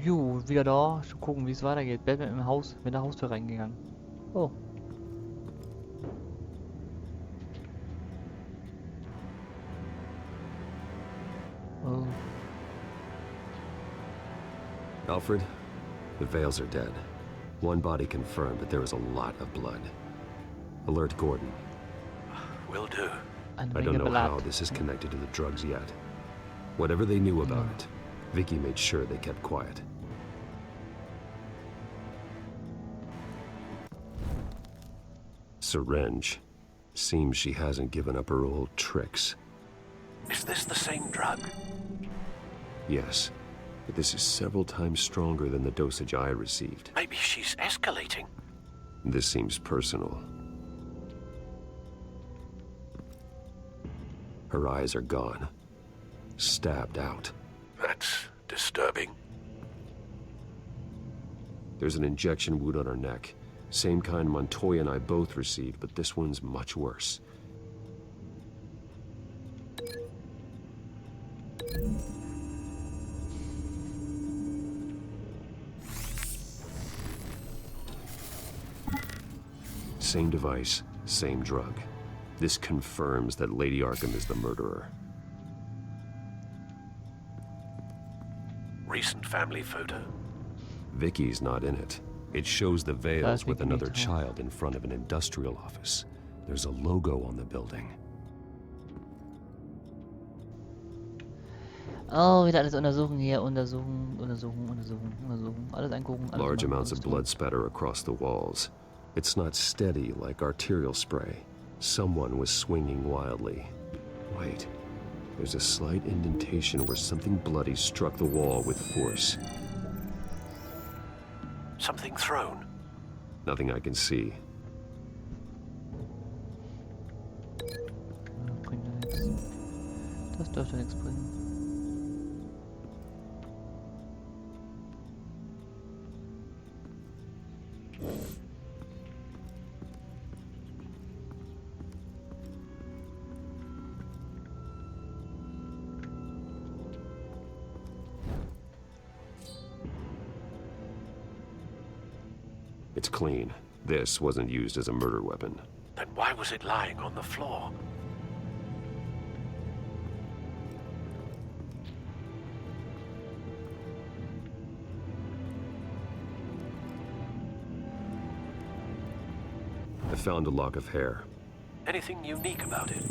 Jo, wieder da. Schon gucken, wie es weitergeht. Batman im Haus, mit der Haustür reingegangen. Oh. Oh. Alfred, the Vales are dead. One body confirmed, but there is a lot of blood. Alert Gordon. Will do. Eine I Menge don't know how Blatt. this is connected to the drugs yet. Whatever they knew about it, Vicky made sure they kept quiet. Syringe. Seems she hasn't given up her old tricks. Is this the same drug? Yes, but this is several times stronger than the dosage I received. Maybe she's escalating. This seems personal. Her eyes are gone. Stabbed out. That's disturbing. There's an injection wound on her neck. Same kind Montoya and I both received, but this one's much worse. Same device, same drug. This confirms that Lady Arkham is the murderer. Recent family photo. Vicky's not in it. It shows the Vales with Vicky another needs child in front of an industrial office. There's a logo on the building. Oh, wieder alles untersuchen hier. Untersuchen. Alles angucken. Alles Large machen, amounts alles of tun. blood spatter across the walls. It's not steady like arterial spray. Someone was swinging wildly. Wait, there's a slight indentation where something bloody struck the wall with force. Something thrown. Nothing I can see. Bringt ja nichts. Das dürfte nichts bringen. It's clean. This wasn't used as a murder weapon. Then why was it lying on the floor? I found a lock of hair. Anything unique about it?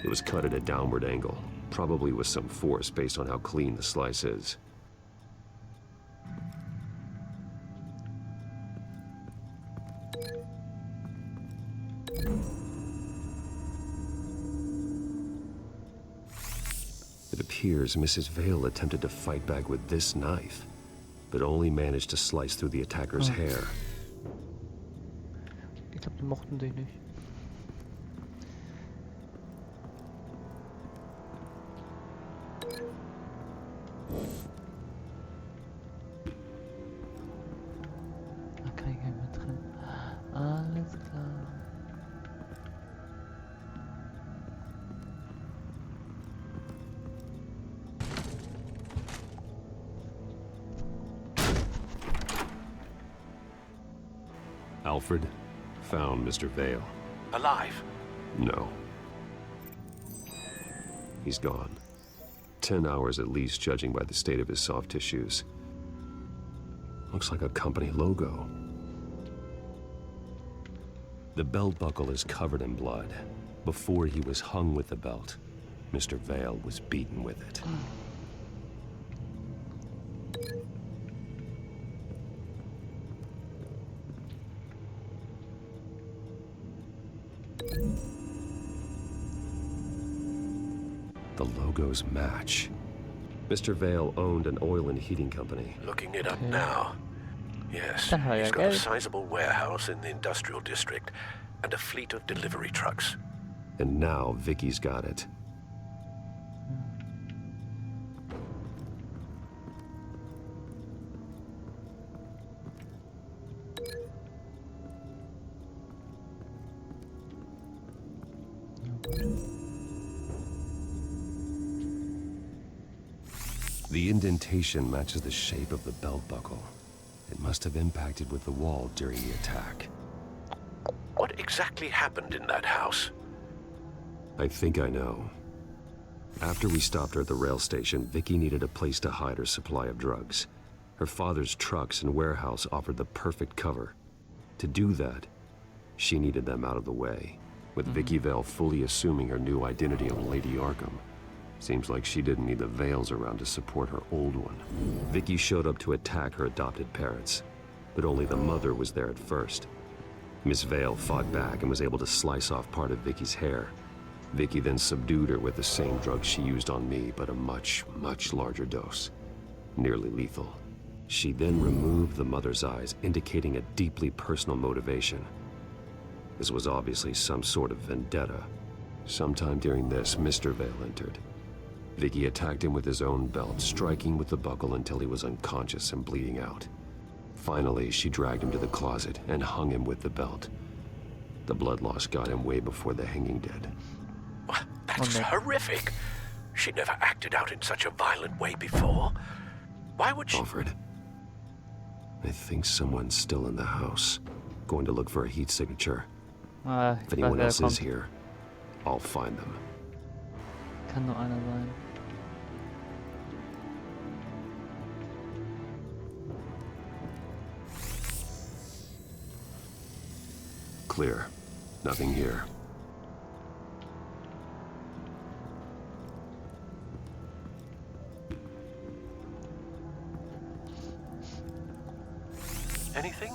It was cut at a downward angle, probably with some force based on how clean the slice is. It appears Mrs. Vale attempted to fight back with this knife, but only managed to slice through the attacker's hair. Ich glaube, die mochten sich nicht. Da kann ich gar nicht mehr trennen. Alles klar. Alfred found Mr. Vale. Alive? No. He's gone. 10 hours at least, judging by the state of his soft tissues. Looks like a company logo. The belt buckle is covered in blood. Before he was hung with the belt, Mr. Vale was beaten with it. The logos match. Mr. Vale owned an oil and heating company. Looking it up Okay. now. Yes, Dann hat er he's got a Geld. sizable warehouse in the industrial district and a fleet of delivery trucks. And now Vicky's got it. The indentation matches the shape of the belt buckle. It must have impacted with the wall during the attack. What exactly happened in that house? I think I know. After we stopped her at the rail station, Vicky needed a place to hide her supply of drugs. Her father's trucks and warehouse offered the perfect cover. To do that, she needed them out of the way, with Vicky Vale fully assuming her new identity of Lady Arkham. Seems like she didn't need the Vales around to support her old one. Vicky showed up to attack her adopted parents, but only the mother was there at first. Miss Vale fought back and was able to slice off part of Vicky's hair. Vicky then subdued her with the same drug she used on me, but a much, much larger dose. Nearly lethal. She then removed the mother's eyes, indicating a deeply personal motivation. This was obviously some sort of vendetta. Sometime during this, Mr. Vale entered. Vicky attacked him with his own belt, striking with the buckle until he was unconscious and bleeding out. Finally, she dragged him to the closet and hung him with the belt. The blood loss got him way before the hanging did. That's horrific. She never acted out in such a violent way before. Why would she... Alfred, I think someone's still in the house. Going to look for a heat signature. If anyone else is here, I'll find them. Kann nur einer sein. Clear. Nothing here. Anything?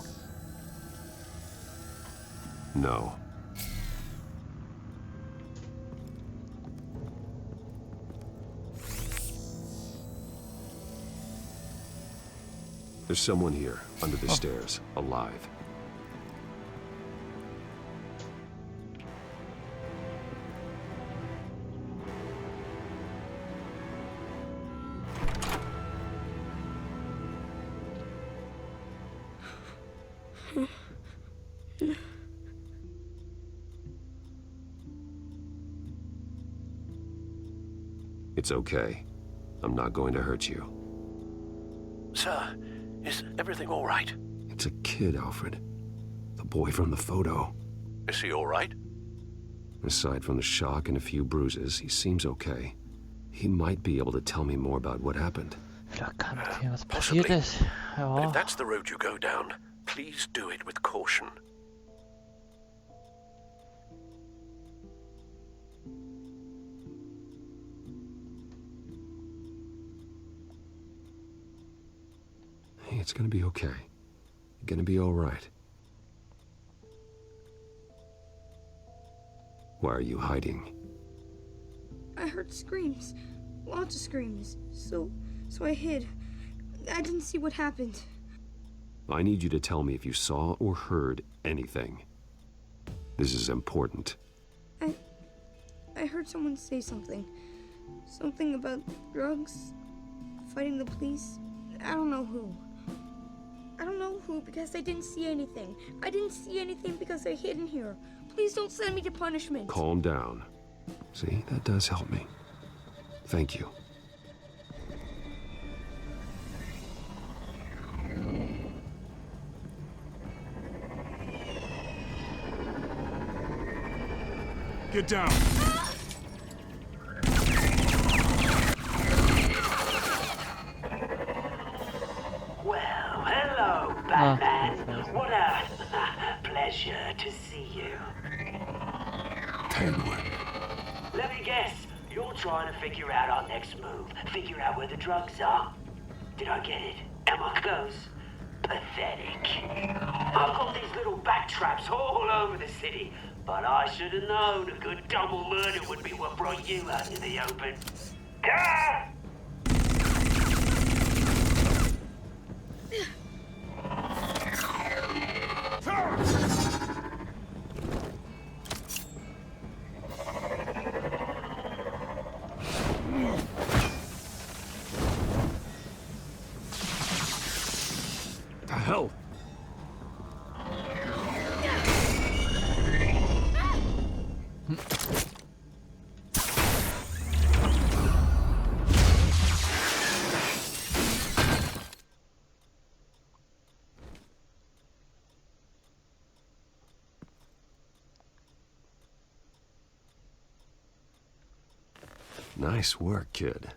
No. There's someone here, under the stairs, alive. It's okay. I'm not going to hurt you. Sir, is everything all right? It's a kid, Alfred. The boy from the photo. Is he all right? Aside from the shock and a few bruises, he seems okay. He might be able to tell me more about what happened. Vielleicht kann erzählen, was Possibly. passiert ist. But Ja. if that's the road you go down, please do it with caution. Hey, it's gonna be okay. You're gonna be all right. Why are you hiding? I heard screams. Lots of screams. So I hid. I didn't see what happened. I need you to tell me if you saw or heard anything. This is important. I heard someone say something. Something about drugs, fighting the police. I don't know who. I don't know who because I didn't see anything. I didn't see anything because I hid in here. Please don't send me to punishment. Calm down. See, that does help me. Thank you. Get down. Well, hello, Batman. What a pleasure to see you. Penguin. Let me guess, you're trying to figure out our next move. Figure out where the drugs are. Did I get it? Am I close? Pathetic. I've got these little back traps all over the city, but I should have known a good double murder would be what brought you out in the open. Ah! The hell? Nice work, kid.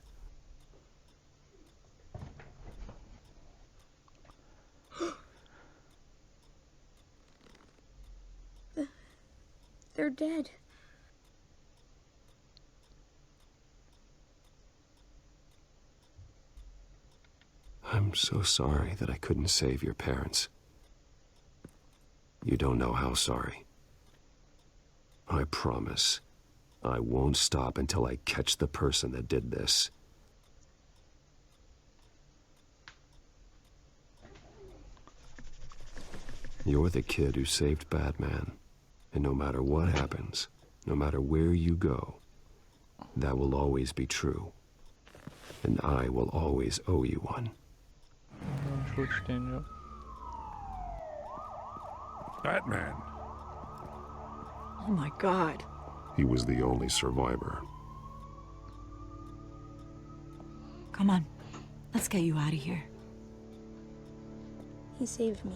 They're dead. I'm so sorry that I couldn't save your parents. You don't know how sorry. I promise, I won't stop until I catch the person that did this. You're the kid who saved Batman. And no matter what happens, no matter where you go, that will always be true. And I will always owe you one. Batman. Oh my God. He was the only survivor. Come on. Let's get you out of here. He saved me.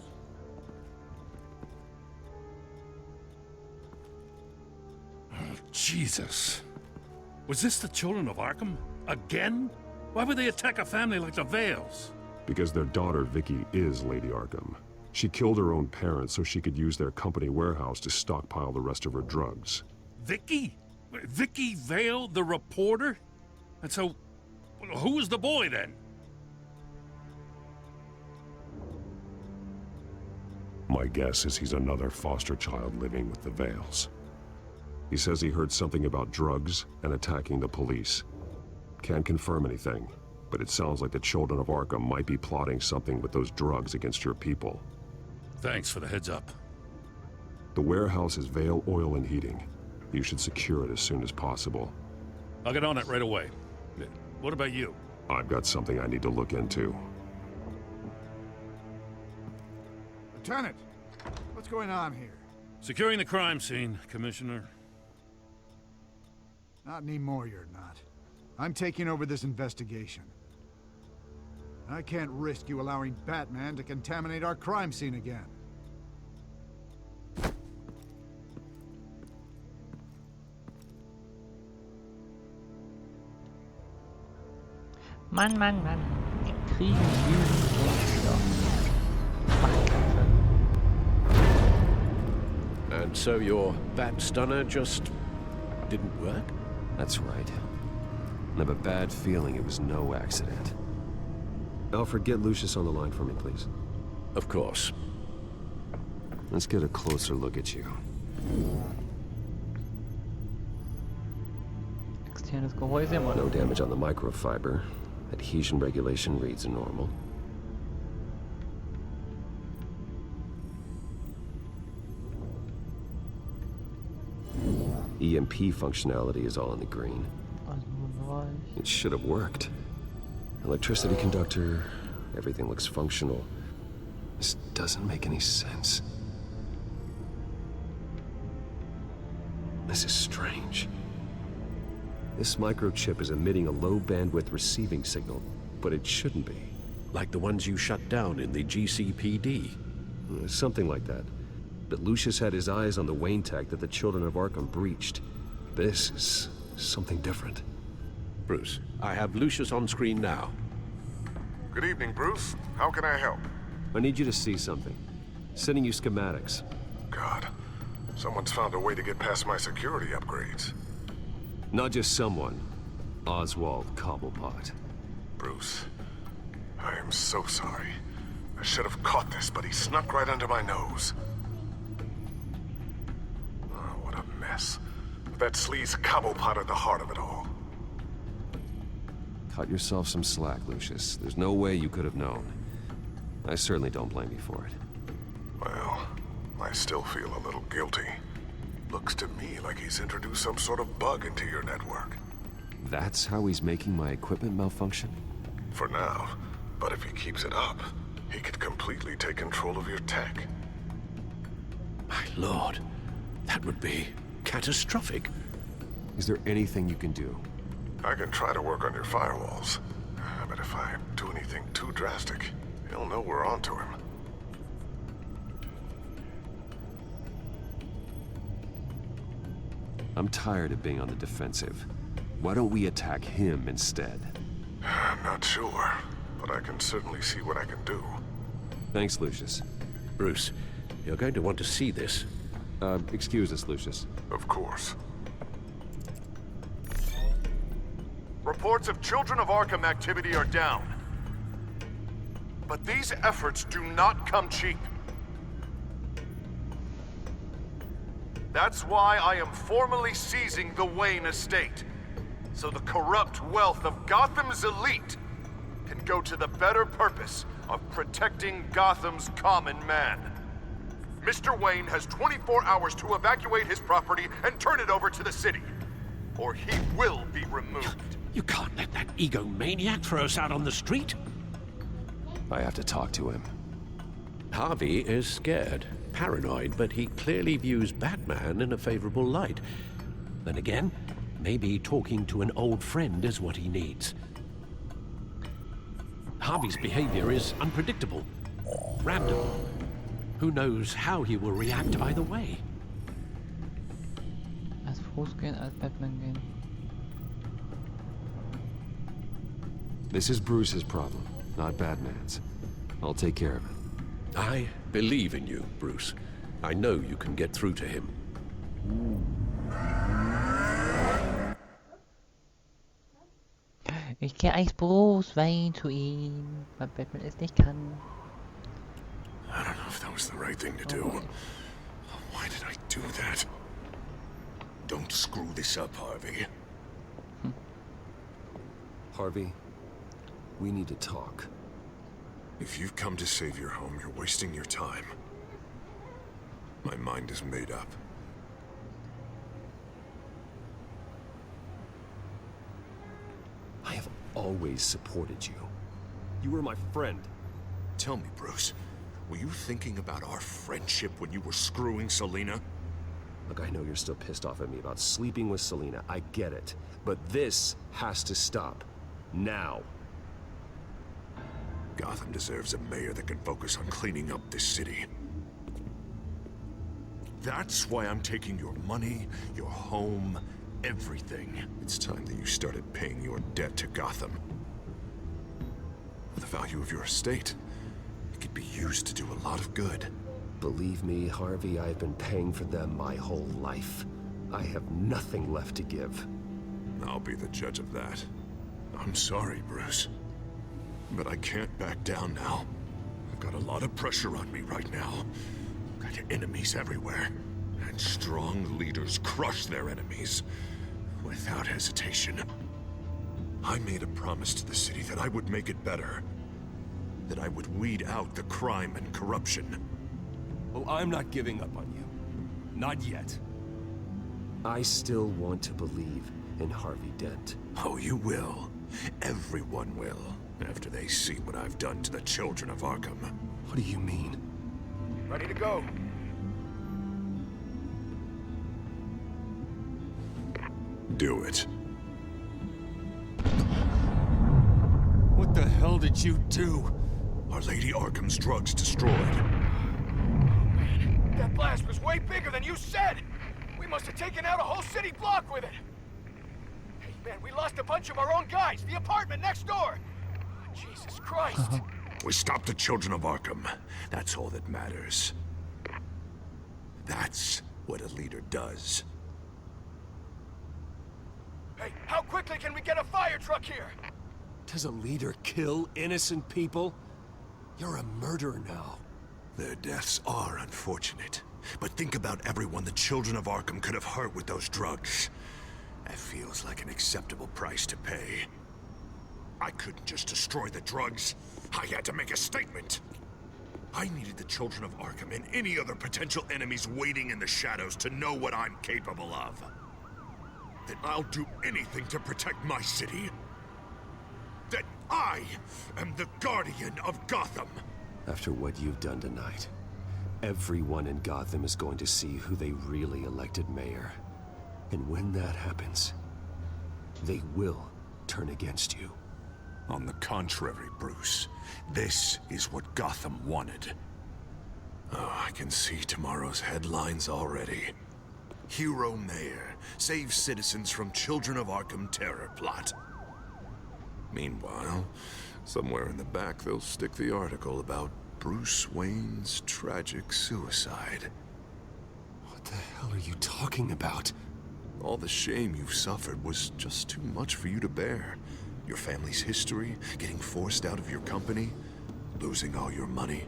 Jesus. Was this the Children of Arkham? Again? Why would they attack a family like the Vales? Because their daughter, Vicky, is Lady Arkham. She killed her own parents so she could use their company warehouse to stockpile the rest of her drugs. Vicky? Vicky Vale, the reporter? And so, who was the boy then? My guess is he's another foster child living with the Vales. He says he heard something about drugs and attacking the police. Can't confirm anything, but it sounds like the Children of Arkham might be plotting something with those drugs against your people. Thanks for the heads up. The warehouse is Vale Oil and Heating. You should secure it as soon as possible. I'll get on it right away. What about you? I've got something I need to look into. Lieutenant, what's going on here? Securing the crime scene, Commissioner. Not anymore, you're not. I'm taking over this investigation. I can't risk you allowing Batman to contaminate our crime scene again. Mann. Krieg, And so your bat stunner just didn't work? That's right. I have a bad feeling it was no accident. Alfred, get Lucius on the line for me, please. Of course. Let's get a closer look at you. Externes Gehäuse, Mann. No damage on the microfiber. Adhesion regulation reads normal. EMP functionality is all in the green. It should have worked. Electricity conductor, everything looks functional. This doesn't make any sense. This is strange. This microchip is emitting a low bandwidth receiving signal, but it shouldn't be. Like the ones you shut down in the GCPD. Something like that. But Lucius had his eyes on the Wayne tech that the Children of Arkham breached. This is something different. Bruce, I have Lucius on screen now. Good evening, Bruce. How can I help? I need you to see something. Sending you schematics. God, someone's found a way to get past my security upgrades. Not just someone. Oswald Cobblepot. Bruce, I am so sorry. I should have caught this, but he snuck right under my nose. Oh, what a mess. That sleaze Cobblepot at the heart of it all. Cut yourself some slack, Lucius. There's no way you could have known. I certainly don't blame you for it. Well, I still feel a little guilty. Looks to me like he's introduced some sort of bug into your network. That's how he's making my equipment malfunction? For now, but if he keeps it up, he could completely take control of your tech. My lord, that would be catastrophic. Is there anything you can do? I can try to work on your firewalls, but if I do anything too drastic, he'll know we're onto him. I'm tired of being on the defensive. Why don't we attack him instead? I'm not sure, but I can certainly see what I can do. Thanks, Lucius. Bruce, you're going to want to see this. Excuse us, Lucius. Of course. Reports of Children of Arkham activity are down. But these efforts do not come cheap. That's why I am formally seizing the Wayne estate, so the corrupt wealth of Gotham's elite can go to the better purpose of protecting Gotham's common man. Mr. Wayne has 24 hours to evacuate his property and turn it over to the city, or he will be removed. You can't let that egomaniac throw us out on the street. I have to talk to him. Harvey is scared, paranoid, but he clearly views Batman in a favorable light. Then again, maybe talking to an old friend is what he needs. Harvey's behavior is unpredictable, random. Who knows how he will react either way? Als Fuß gehen, als Batman gehen. This is Bruce's problem, not Batman's. I'll take care of it. I believe in you, Bruce. I know you can get through to him. Ich gehe als Bruce Wayne zu ihm, weil Batman es nicht kann. I don't know if that was the right thing to do. Why did I do that? Don't screw this up, Harvey. Harvey, we need to talk. If you've come to save your home, you're wasting your time. My mind is made up. I have always supported you. You were my friend. Tell me, Bruce, were you thinking about our friendship when you were screwing Selina? Look, I know you're still pissed off at me about sleeping with Selina. I get it. But this has to stop. Now. Gotham deserves a mayor that can focus on cleaning up this city. That's why I'm taking your money, your home, everything. It's time that you started paying your debt to Gotham. For the value of your estate, it could be used to do a lot of good. Believe me, Harvey, I've been paying for them my whole life. I have nothing left to give. I'll be the judge of that. I'm sorry, Bruce. But I can't back down now. I've got a lot of pressure on me right now. Got enemies everywhere. And strong leaders crush their enemies. Without hesitation. I made a promise to the city that I would make it better. That I would weed out the crime and corruption. Well, I'm not giving up on you. Not yet. I still want to believe in Harvey Dent. Oh, you will. Everyone will. After they see what I've done to the Children of Arkham. What do you mean? Ready to go. Do it. What the hell did you do? Our Lady Arkham's drugs destroyed. That blast was way bigger than you said! We must have taken out a whole city block with it! Hey man, we lost a bunch of our own guys! The apartment next door! Jesus Christ! We stopped the Children of Arkham. That's all that matters. That's what a leader does. Hey, how quickly can we get a fire truck here? Does a leader kill innocent people? You're a murderer now. Their deaths are unfortunate. But think about everyone the Children of Arkham could have hurt with those drugs. That feels like an acceptable price to pay. I couldn't just destroy the drugs. I had to make a statement. I needed the Children of Arkham and any other potential enemies waiting in the shadows to know what I'm capable of. That I'll do anything to protect my city. That I am the guardian of Gotham. After what you've done tonight, everyone in Gotham is going to see who they really elected mayor. And when that happens, they will turn against you. On the contrary, Bruce. This is what Gotham wanted. Oh, I can see tomorrow's headlines already. Hero Mayor saves citizens from Children of Arkham terror plot. Meanwhile, somewhere in the back they'll stick the article about Bruce Wayne's tragic suicide. What the hell are you talking about? All the shame you've suffered was just too much for you to bear. Your family's history, getting forced out of your company, losing all your money.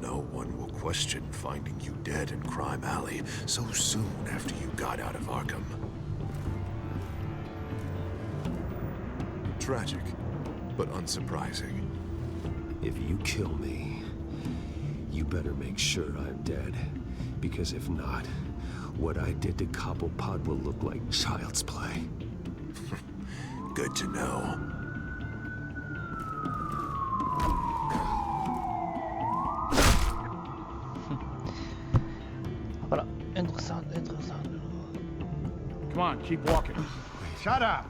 No one will question finding you dead in Crime Alley so soon after you got out of Arkham. Tragic, but unsurprising. If you kill me, you better make sure I'm dead. Because if not, what I did to Cobblepot will look like child's play. Good to know. Voilà, interessant, interessant. Come on, keep walking. Shut up.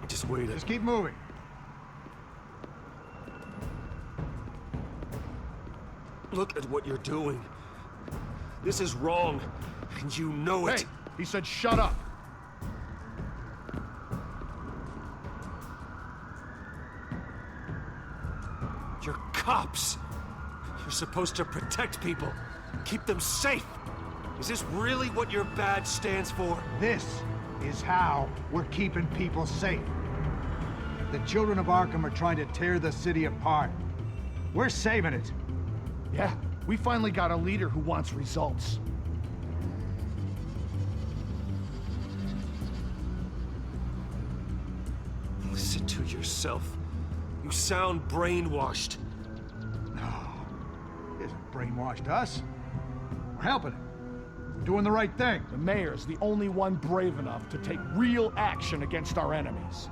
Just wait. Just keep moving. Look at what you're doing. This is wrong, and you know it. Hey, he said shut up. You're cops. You're supposed to protect people, keep them safe. Is this really what your badge stands for? This is how we're keeping people safe. The Children of Arkham are trying to tear the city apart. We're saving it. Yeah, we finally got a leader who wants results. Listen to yourself. You sound brainwashed. No, he hasn't brainwashed us. We're helping him. We're doing the right thing. The mayor's the only one brave enough to take real action against our enemies.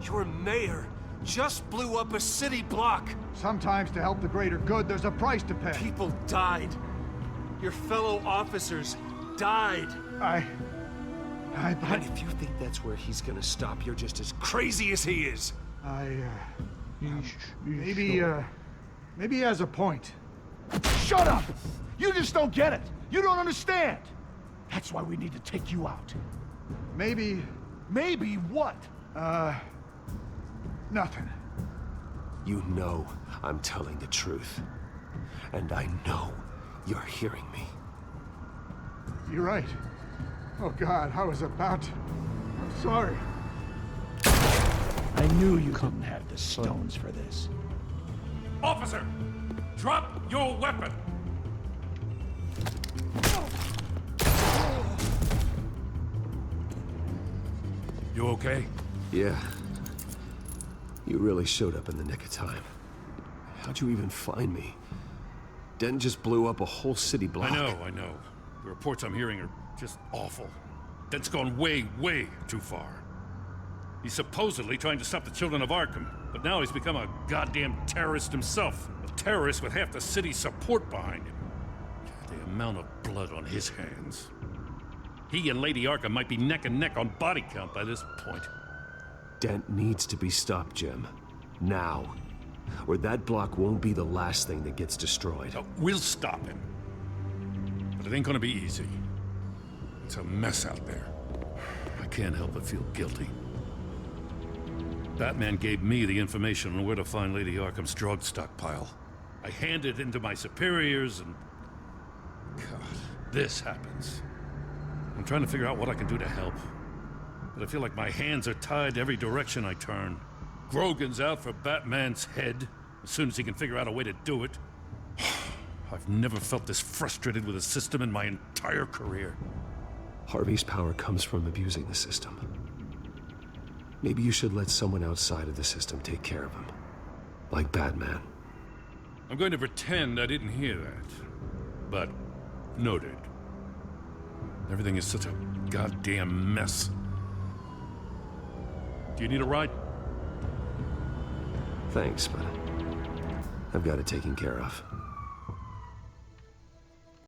Your mayor just blew up a city block. Sometimes to help the greater good, there's a price to pay. People died. Your fellow officers died. And if you think that's where he's gonna stop, you're just as crazy as he is. Maybe he has a point. Shut up! You just don't get it. You don't understand. That's why we need to take you out. Maybe... Maybe what? Nothing. You know I'm telling the truth. And I know you're hearing me. You're right. Oh God, I was about to... I'm sorry. I knew you didn't have the stones for this. Officer, drop your weapon. You okay? Yeah. You really showed up in the nick of time. How'd you even find me? Dent just blew up a whole city block. I know. The reports I'm hearing are just awful. Dent's gone way, way too far. He's supposedly trying to stop the Children of Arkham, but now he's become a goddamn terrorist himself. A terrorist with half the city's support behind him. The amount of blood on his hands. He and Lady Arkham might be neck and neck on body count by this point. Dent needs to be stopped, Jim. Now. Or that block won't be the last thing that gets destroyed. We'll stop him. But it ain't gonna be easy. It's a mess out there. I can't help but feel guilty. Batman gave me the information on where to find Lady Arkham's drug stockpile. I handed it into my superiors and... God, this happens. I'm trying to figure out what I can do to help. But I feel like my hands are tied every direction I turn. Grogan's out for Batman's head, as soon as he can figure out a way to do it. I've never felt this frustrated with a system in my entire career. Harvey's power comes from abusing the system. Maybe you should let someone outside of the system take care of him. Like Batman. I'm going to pretend I didn't hear that. But, noted. Everything is such a goddamn mess. Do you need a ride? Thanks, but I've got it taken care of.